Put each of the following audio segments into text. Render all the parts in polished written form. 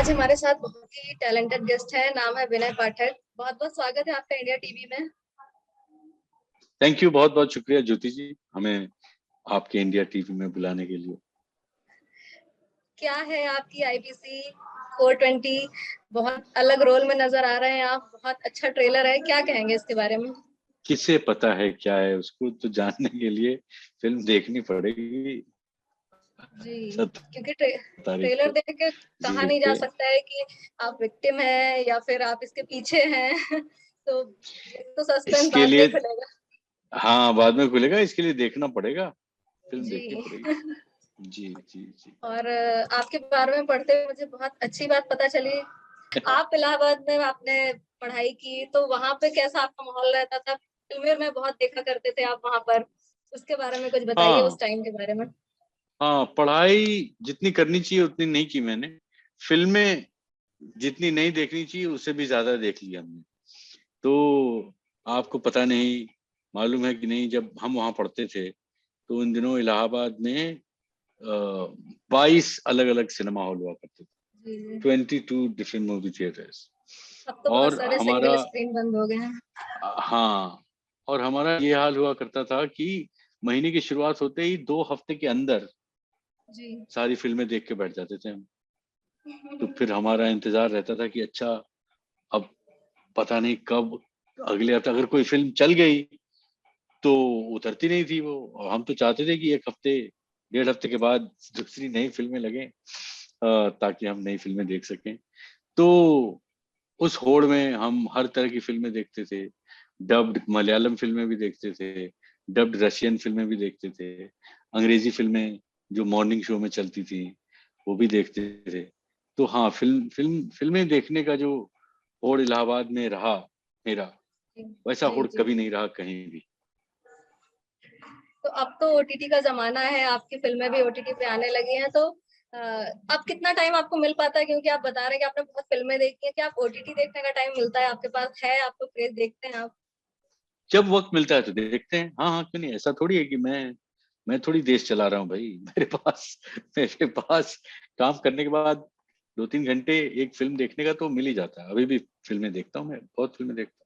आज हमारे साथ बहुत ही टैलेंटेड गेस्ट है, नाम है विनय पाठक। बहुत बहुत स्वागत है आपका इंडिया टीवी में। थैंक यू, बहुत बहुत शुक्रिया ज्योति जी, हमें आपके इंडिया टीवी में बुलाने के लिए। क्या है आपकी आईपीसी 420, बहुत अलग रोल में नजर आ रहे हैं आप, बहुत अच्छा ट्रेलर है, क्या कहेंगे इसके बारे में? किसे पता है क्या है, उसको तो जानने के लिए फिल्म देखनी पड़ेगी। जी, क्योंकि तारीख ट्रेलर को देख के जी कहा नहीं जा देखते। सकता है कि आप विक्टिम हैं या फिर आप इसके पीछे हैं। तो ये तो सस्पेंस इसके बाद में लिए ही खुलेगा। हाँ, बाद में खुलेगा, इसके लिए देखना पड़ेगा, फिल्म जी। देखनी पड़ेगी। जी जी जी। और आपके बारे में पढ़ते हुए मुझे बहुत अच्छी बात पता चली। आप इलाहाबाद में आपने पढ़ाई की, तो वहां पे कैसा आपका माहौल रहता था? फिल्में में बहुत देखा करते थे आप वहां पर, उसके बारे में कुछ बताइए, उस हाँ टाइम के बारे में। हाँ, पढ़ाई जितनी करनी चाहिए उतनी नहीं की मैंने। फिल्में जितनी नहीं देखनी चाहिए उससे भी ज्यादा देख लिया हमने। तो आपको पता नहीं, मालूम है कि नहीं, जब हम वहाँ पढ़ते थे तो उन दिनों इलाहाबाद में 22 अलग अलग सिनेमा हॉल हुआ करते थे। जी जी। 22 डिफरेंट मूवी थिएटर्स। अब तो बहुत और सारे हमारा सिंगल स्क्रीन बंद हो गए हैं। हाँ, और हमारा ये हाल हुआ करता था कि महीने की शुरुआत होते ही 2 हफ्ते के अंदर जी। सारी फिल्में देख के बैठ जाते थे हम। तो फिर हमारा इंतजार रहता था कि अच्छा, अब पता नहीं कब अगले हफ्ते अगर कोई फिल्म चल गई तो उतरती नहीं थी वो, और हम तो चाहते थे कि 1 हफ्ते 1.5 हफ्ते के बाद दूसरी नई फिल्में लगें, ताकि हम नई फिल्में देख सकें। तो उस होड़ में हम हर तरह की फिल्में देखते थे। डब्ड मलयालम फिल्में भी देखते थे, डब्ड रशियन फिल्में भी देखते थे, अंग्रेजी फिल्में जो मॉर्निंग शो में चलती थी वो भी देखते थे। तो हाँ, फिल्में देखने का जो होड़ इलाहाबाद में रहा मेरा, वैसा जी होड़ जी। कभी नहीं रहा कहीं भी। तो अब तो ओटीटी का जमाना है, आपकी फिल्में भी ओटीटी पे आने लगी हैं, तो अब कितना टाइम आपको मिल पाता है? क्योंकि आप बता रहे हैं कि आपने बहुत फिल्में देखी हैं, कि आप ओटीटी देखने का टाइम मिलता है आपके पास? है आपको क्रेज, देखते हैं आप? जब वक्त मिलता है तो देखते हैं। हाँ हाँ, क्यों नहीं, ऐसा थोड़ी है कि मैं थोड़ी देश चला रहा हूँ भाई। मेरे पास काम करने के बाद 2-3 घंटे एक फिल्म देखने का तो मिल ही जाता है। अभी भी फिल्में देखता हूँ, मैं बहुत फिल्में देखता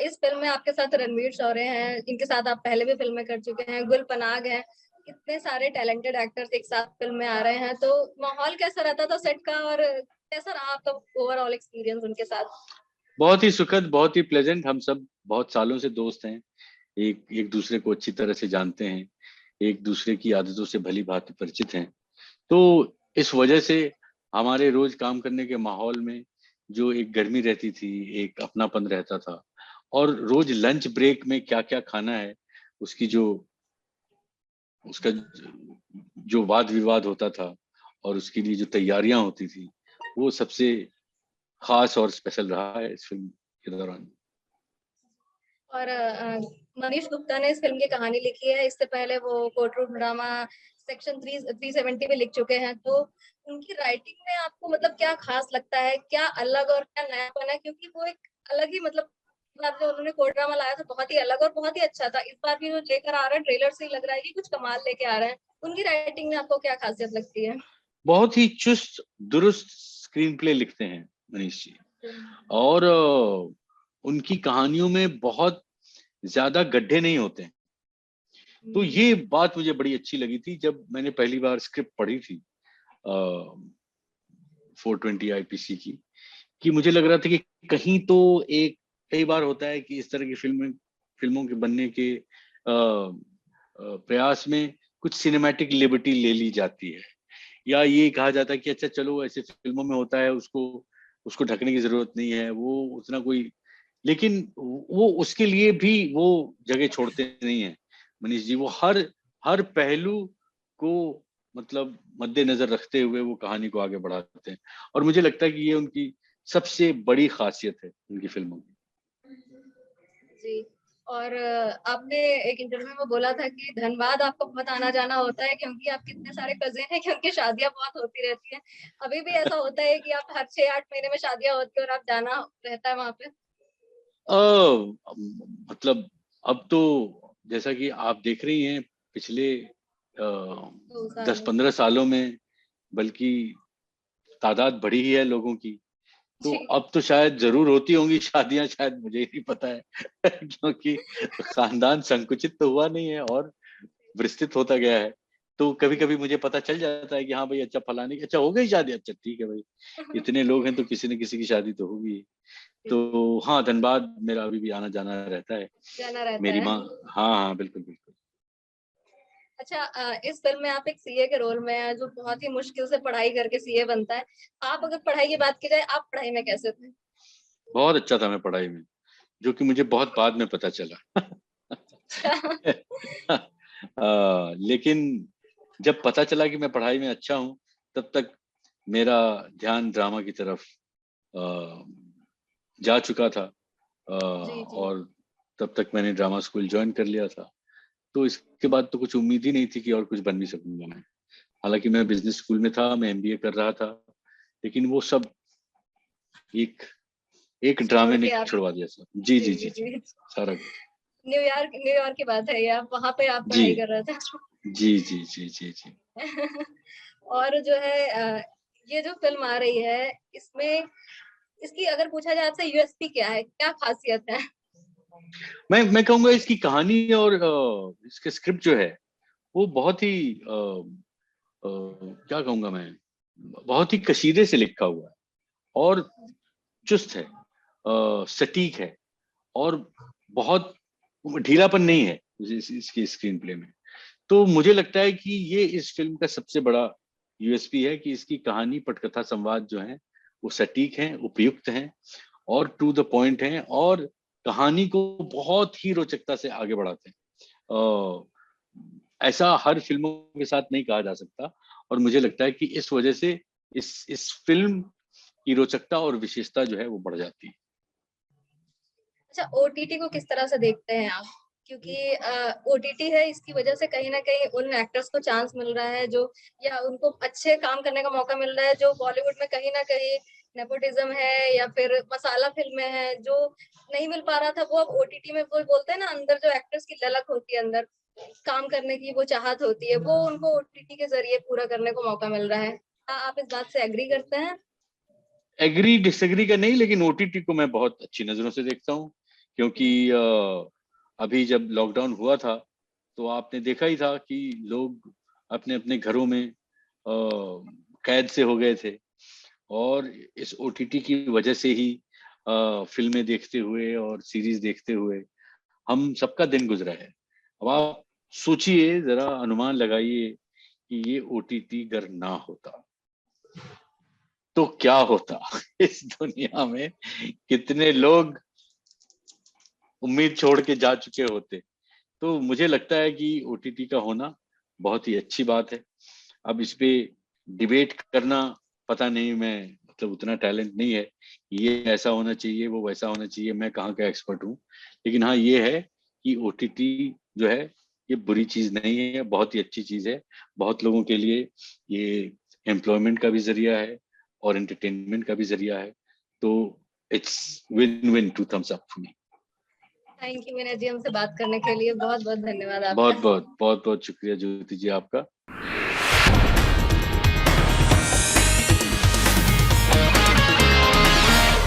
इस फिल्म में आपके साथ रणवीर शौर्य हैं, इनके साथ आप पहले भी फिल्में कर चुके हैं, गुल पनाग हैं। कितने सारे टैलेंटेड एक्टर्स एक साथ फिल्म में आ रहे हैं, तो माहौल कैसा रहता था सेट का, और कैसा रहा आपका ओवरऑल एक्सपीरियंस उनके साथ? हूँ। बहुत ही सुखद, बहुत ही प्लेजेंट। हम सब बहुत सालों से दोस्त हैं, एक एक दूसरे को अच्छी तरह से जानते हैं, एक दूसरे की आदतों से भली भांति परिचित हैं। तो इस वजह से हमारे रोज काम करने के माहौल में जो एक गर्मी रहती थी, एक अपनापन रहता था। और रोज लंच ब्रेक में क्या क्या खाना है, उसकी जो उसका जो वाद विवाद होता था और उसके लिए जो तैयारियां होती थी, वो सबसे खास और स्पेशल रहा है इस फिल्म के दौरान। और मनीष गुप्ता ने इस फिल्म की कहानी लिखी है, इससे पहले वो कोर्ट रूम ड्रामा सेक्शन 370 में लिख चुके हैं। तो उनकी राइटिंग में आपको मतलब क्या खास लगता है, क्या अलग और क्या नयापन है? क्योंकि वो एक अलग ही मतलब, इस बार जो उन्होंने कोर्ट ड्रामा लाया था बहुत ही अलग और बहुत ही अच्छा था। इस बार भी जो लेकर आ रहे हैं, ट्रेलर से ही लग रहा है कि कुछ कमाल लेके आ रहे हैं। उनकी राइटिंग में आपको क्या खासियत लगती है? बहुत ही चुस्त दुरुस्त स्क्रीन प्ले लिखते हैं मनीष जी। और उनकी कहानियों में बहुत ज्यादा गड्ढे नहीं होते हैं। तो ये बात मुझे बड़ी अच्छी लगी थी जब मैंने पहली बार स्क्रिप्ट पढ़ी थी 420 आईपीसी की, कि मुझे लग रहा था कि कहीं तो एक, कई बार होता है कि इस तरह की फिल्मों के बनने के प्रयास में कुछ सिनेमैटिक लिबर्टी ले ली जाती है, या ये कहा जाता है कि अच्छा चलो, ऐसे फिल्मों में होता है, उसको उसको ढकने की जरूरत नहीं है, वो उतना कोई। लेकिन वो उसके लिए भी वो जगह छोड़ते नहीं है मनीष जी। वो हर हर पहलू को मतलब मद्देनजर रखते हुए वो कहानी को आगे बढ़ाते हैं। और मुझे लगता है कि ये उनकी सबसे बड़ी खासियत है उनकी फिल्मों की। जी। और आपने एक इंटरव्यू में बोला था कि धनबाद आपको बहुत आना जाना होता है, क्योंकि आपके इतने सारे कजिन हैं कि उनकी शादियां बहुत होती रहती हैं। अभी भी ऐसा होता है कि आप हर 6-8 महीने में शादियां होती है और आप जाना रहता है वहां पे? मतलब अब तो जैसा कि आप देख रही हैं, पिछले तो साल दस में। पंद्रह सालों में, बल्कि तादाद बढ़ी ही है लोगों की, तो जी। अब तो शायद जरूर होती होंगी शादियां, शायद मुझे ही नहीं पता है क्योंकि खानदान संकुचित तो हुआ नहीं है और विस्तृत होता गया है। तो कभी कभी मुझे पता चल जाता है कि हाँ भाई, अच्छा फलाने की अच्छा हो गई शादी, अच्छा ठीक है भाई, इतने लोग हैं तो किसी न किसी की शादी तो होगी। तो हाँ, धनबाद मेरा अभी भी आना जाना रहता है। जाना रहता मेरी है। माँ, हाँ हाँ बिल्कुल बिल्कुल। अच्छा, इस फिल्म में आप एक सीए के रोल में हैं जो बहुत ही मुश्किल से पढ़ाई करके सीए बनता है। आप अगर पढ़ाई की बात की जाए, आप पढ़ाई में कैसे थे? बहुत अच्छा था मैं पढ़ाई में, जो कि मुझे बहुत बाद में पता चला अच्छा। लेकिन जब पता चला कि मैं पढ़ाई में अच्छा हूँ, तब तक मेरा ध्यान ड्रामा की तरफ अ, जा चुका था। जी, जी। और तब तक मैंने ड्रामा स्कूल ज्वाइन कर लिया था। तो इसके बाद तो कुछ उम्मीद ही नहीं थी कि और कुछ बन भी सकूंगा मैं। हालांकि मैं बिजनेस स्कूल में था, मैं एमबीए कर रहा था, लेकिन वो सब एक एक छोड़ ड्रामे ने के आप छुड़वा दिया सब। जी जी जी, जी जी, जी, जी। सारा। न्यूयॉर्क की बात है ये, आप वहाँ पे आप जी पढ़ाई कर रहे थे। जी जी जी जी जी। और जो है ये जो फ़िल्म आ रही है, इसमें इसकी अगर पूछा जाए आपसे यूएसपी क्या है? क्या ख़ासियत है? मैं कहूंगा इसकी कहानी और इसके स्क्रिप्ट जो है वो बहुत ही क्या कहूंगा मैं, बहुत ही कशीदे से लिखा हुआ है और चुस्त है, सटीक है, और बहुत ढीलापन नहीं है इसकी स्क्रीन प्ले में। तो मुझे लगता है कि ये इस फिल्म का सबसे बड़ा यूएसपी है कि इसकी कहानी, पटकथा, संवाद जो है वो सटीक हैं, उपयुक्त हैं और टू द पॉइंट हैं, और कहानी को बहुत ही रोचकता से आगे बढ़ाते हैं। ऐसा हर फिल्मों के साथ नहीं कहा जा सकता, और मुझे लगता है कि इस वजह से इस फिल्म की रोचकता और विशेषता जो है वो बढ़ जाती है। अच्छा, ओटीटी को किस तरह से देखते हैं आप? क्योंकि ओटीटी है, इसकी वजह से कहीं न कहीं उन एक्टर्स को चांस मिल रहा है जो, या उनको अच्छे काम करने का मौका मिल रहा है जो बॉलीवुड में कहीं न कहीं नेपोटिज़्म है या फिर मसाला फ़िल्में हैं, जो नहीं मिल पा रहा था, वो अब ओटीटी में, वो बोलते हैं ना, अंदर जो एक्टर्स की ललक होती है अंदर, काम करने की वो चाहत होती है, वो उनको ओटीटी के ज़रिए पूरा करने को मौका मिल रहा है। क्या आप इस बात से एग्री करते हैं? एग्री डिसएग्री का नहीं, लेकिन ओटीटी को मैं बहुत अच्छी नजरों से देखता हूँ, क्योंकि जी। अभी जब लॉकडाउन हुआ था तो आपने देखा ही था कि लोग अपने अपने घरों में कैद से हो गए थे, और इस ओटीटी की वजह से ही फिल्में देखते हुए और सीरीज देखते हुए हम सबका दिन गुजरा है। अब आप सोचिए, जरा अनुमान लगाइए कि ये ओटीटी अगर ना होता तो क्या होता इस दुनिया में, कितने लोग उम्मीद छोड़ के जा चुके होते। तो मुझे लगता है कि ओटीटी का होना बहुत ही अच्छी बात है। अब इस पे डिबेट करना, पता नहीं, मैं मतलब उतना टैलेंट नहीं है, ये ऐसा होना चाहिए वो वैसा होना चाहिए, मैं कहाँ का एक्सपर्ट हूँ। लेकिन हाँ, ये है कि ओटीटी जो है ये बुरी चीज नहीं है, बहुत ही अच्छी चीज है। बहुत लोगों के लिए ये एम्प्लॉयमेंट का भी जरिया है और एंटरटेनमेंट का भी जरिया है। तो it's win win, two thumbs up for me. Thank you Vinay ji, हमसे बात करने के लिए बहुत-बहुत धन्यवाद बहुत आपका। बहुत बहुत बहुत शुक्रिया ज्योति जी आपका।